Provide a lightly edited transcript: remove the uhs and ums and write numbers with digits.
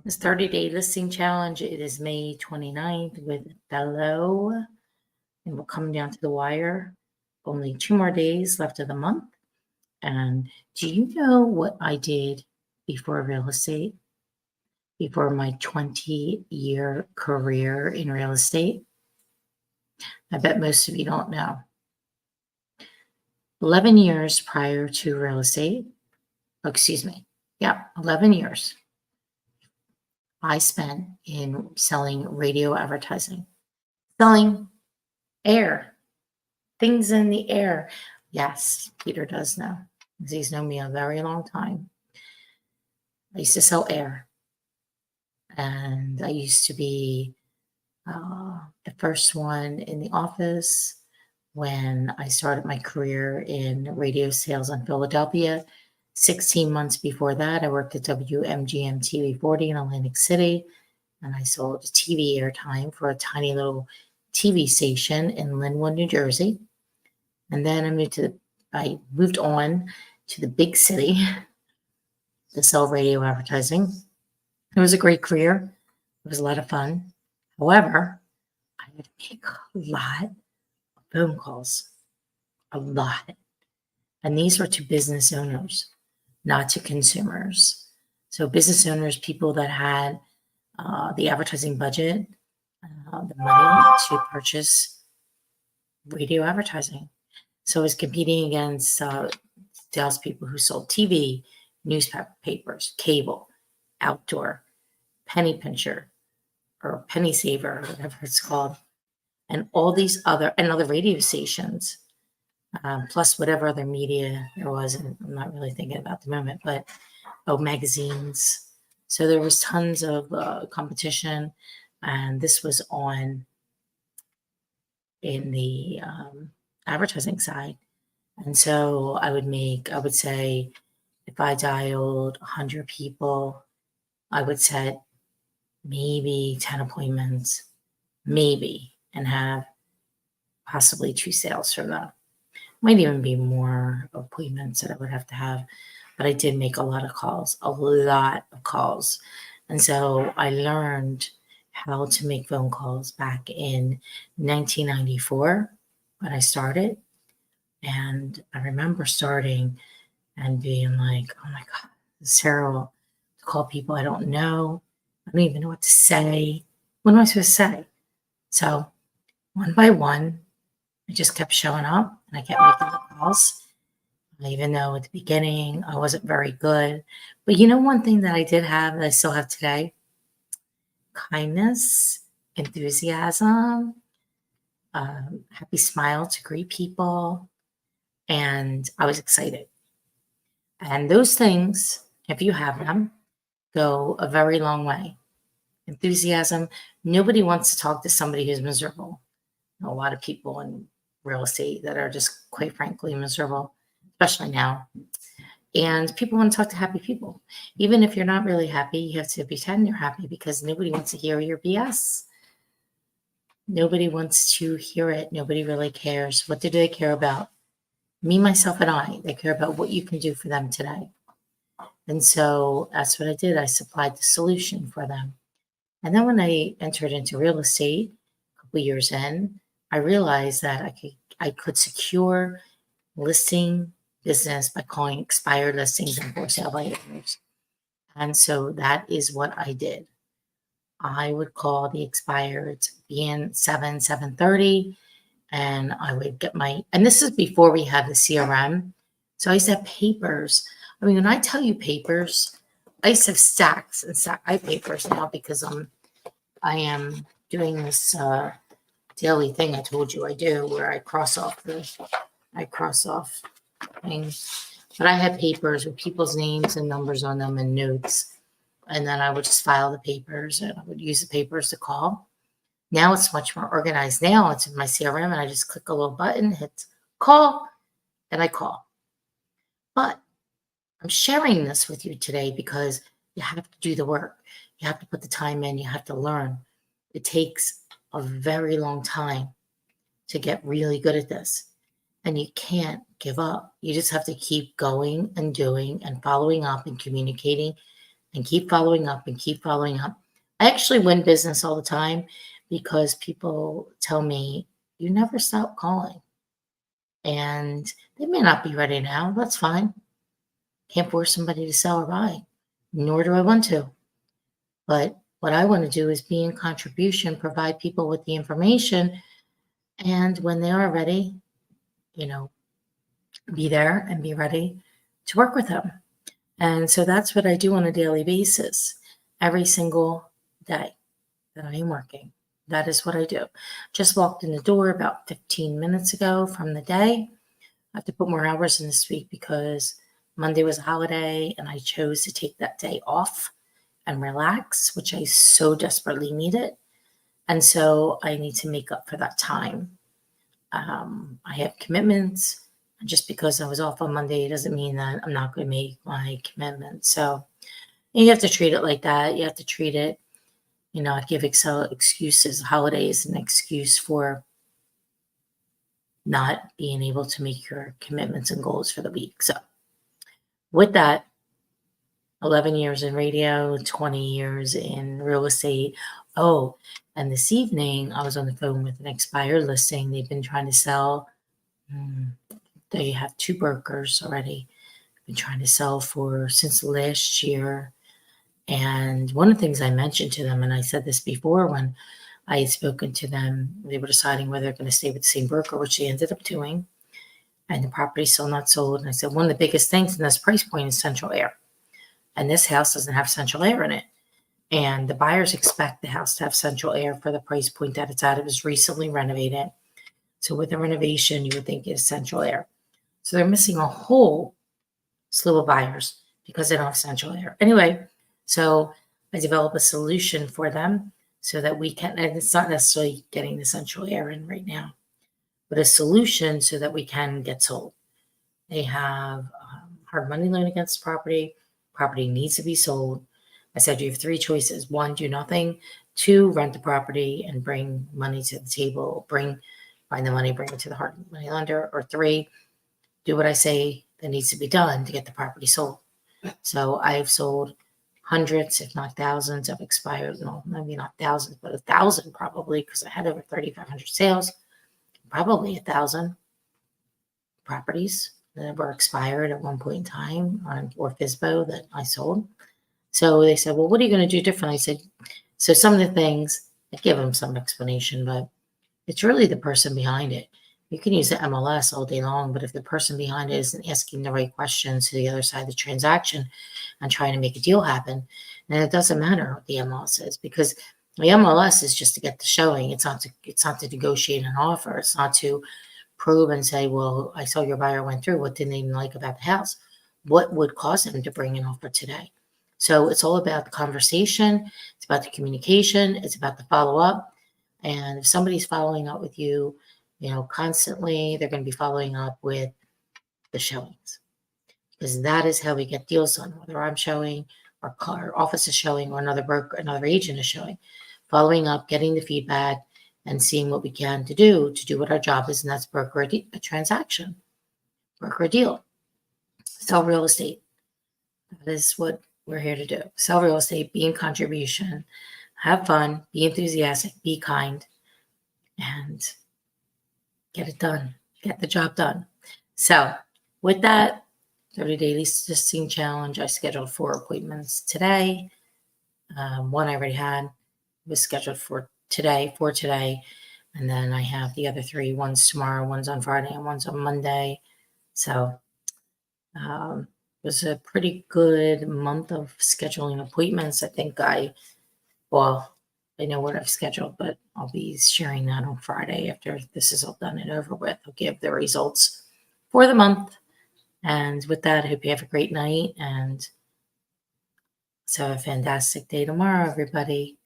This 30-day listing challenge, it is May 29th with Bello, and we're coming down to the wire. Only 2 more days left of the month. And do you know what I did before real estate? Before my 20-year career in real estate? I bet most of you don't know. 11 years prior to real estate, 11 years I spent in selling radio advertising, selling air, things in the air. Yes, Peter does know, because he's known me a very long time. I used to sell air, and I used to be the first one in the office when I started my career in radio sales in Philadelphia. 16 months before that, I worked at WMGM TV 40 in Atlantic City, and I sold TV airtime for a tiny little TV station in Linwood, New Jersey. And then I moved on to the big city to sell radio advertising. It was a great career. It was a lot of fun. However, I had to make a lot of phone calls, a lot. And these were to business owners, not to consumers. So business owners, people that had the advertising budget, the money to purchase radio advertising. So I was competing against salespeople who sold TV, newspapers, cable, outdoor, penny pincher, or penny saver, whatever it's called, and all these other radio stations, plus whatever other media there was. And I'm not really thinking about the moment, but magazines. So there was tons of competition, and this was on in the advertising side. And so I would say, if I dialed 100 people, I would set maybe 10 appointments, maybe, and have possibly 2 sales from them. Might even be more appointments that I would have to have, but I did make a lot of calls. And so I learned how to make phone calls back in 1994 when I started. And I remember starting and being like, oh my God, it's terrible to call people I don't know. I don't even know what to say. What am I supposed to say? So one by one, I just kept showing up and I kept making the calls. Even though at the beginning I wasn't very good. But one thing that I did have that I still have today? Kindness, enthusiasm, happy smile to greet people. And I was excited. And those things, if you have them, go a very long way. Enthusiasm. Nobody wants to talk to somebody who's miserable. A lot of people in real estate that are just, quite frankly, miserable, especially now. And people want to talk to happy people. Even if you're not really happy, you have to pretend you're happy, because nobody wants to hear your BS. Nobody wants to hear it. Nobody really cares. What do they care about? Me, myself, and I. They care about what you can do for them today. And so that's what I did. I supplied the solution for them. And then when I entered into real estate a couple years in, I realized that I could secure listing business by calling expired listings and for sale by owners. And so that is what I did. I would call the expired being 7:30, and I would get and this is before we had the CRM. So I used to have papers. I mean, when I tell you papers, I used to have stacks and stacks. I have papers now because I am doing this daily thing I told you I do, where I cross off things. But I had papers with people's names and numbers on them and notes. And then I would just file the papers, and I would use the papers to call. Now it's much more organized. Now it's in my CRM, and I just click a little button, hit call, and I call. But I'm sharing this with you today because you have to do the work. You have to put the time in. You have to learn. It takes a very long time to get really good at this. And you can't give up. You just have to keep going and doing and following up and communicating and keep following up and keep following up. I actually win business all the time because people tell me, you never stop calling. And they may not be ready now. That's fine. Can't force somebody to sell or buy, nor do I want to. But what I want to do is be in contribution, provide people with the information. And when they are ready, you know, be there and be ready to work with them. And so that's what I do on a daily basis, every single day that I am working. That is what I do. Just walked in the door about 15 minutes ago from the day. I have to put more hours in this week because Monday was a holiday and I chose to take that day off and relax, which I so desperately needed. And so I need to make up for that time. I have commitments. Just because I was off on Monday doesn't mean that I'm not going to make my commitment. So you have to treat it like that. You have to treat it, not give excuses. Holidays an excuse for not being able to make your commitments and goals for the week. So with that, 11 years in radio, 20 years in real estate. Oh, and this evening I was on the phone with an expired listing. They've been trying to sell. They have 2 brokers already been trying to sell for since last year. And one of the things I mentioned to them, and I said this before when I had spoken to them, they were deciding whether they're going to stay with the same broker, which they ended up doing. And the property's still not sold. And I said, one of the biggest things in this price point is central air. And this house doesn't have central air in it. And the buyers expect the house to have central air for the price point that it's at. It was recently renovated. So with the renovation, you would think it's central air. So they're missing a whole slew of buyers because they don't have central air. Anyway, so I developed a solution for them so that we can, and it's not necessarily getting the central air in right now, but a solution so that we can get sold. They have hard money loan against the property. Property needs to be sold. I said you have 3 choices. 1, do nothing. 2, rent the property and bring money to the table. Find the money, bring it to the hard money lender. Or 3, do what I say that needs to be done to get the property sold. So I've sold hundreds, if not thousands, of expired, no, maybe not thousands, but 1,000 probably, because I had over 3,500 sales, probably 1,000 properties that were expired at one point in time or FSBO that I sold. So they said, well, what are you going to do differently? I said, so some of the things, I give them some explanation, but it's really the person behind it. You can use the MLS all day long, but if the person behind it isn't asking the right questions to the other side of the transaction and trying to make a deal happen, then it doesn't matter what the MLS is, because the MLS is just to get the showing. It's not to negotiate an offer. It's not to probe and say, well, I saw your buyer went through. What didn't they even like about the house? What would cause them to bring an offer today? So it's all about the conversation. It's about the communication. It's about the follow up. And if somebody's following up with you, constantly, they're going to be following up with the showings, because that is how we get deals done. Whether I'm showing, or our office is showing, or another broker, another agent is showing, following up, getting the feedback, and seeing what we can to do what our job is, and that's broker a transaction, broker a deal, sell real estate. That is what we're here to do. Sell real estate, be in contribution, have fun, be enthusiastic, be kind, and get it done. Get the job done. So with that 30-day listing challenge, I scheduled 4 appointments today. One I already had was scheduled for today. And then I have the other 3. One's tomorrow, one's on Friday, and one's on Monday. So it was a pretty good month of scheduling appointments. I think I know what I've scheduled, but I'll be sharing that on Friday after this is all done and over with. I'll give the results for the month. And with that, I hope you have a great night and so have a fantastic day tomorrow, everybody.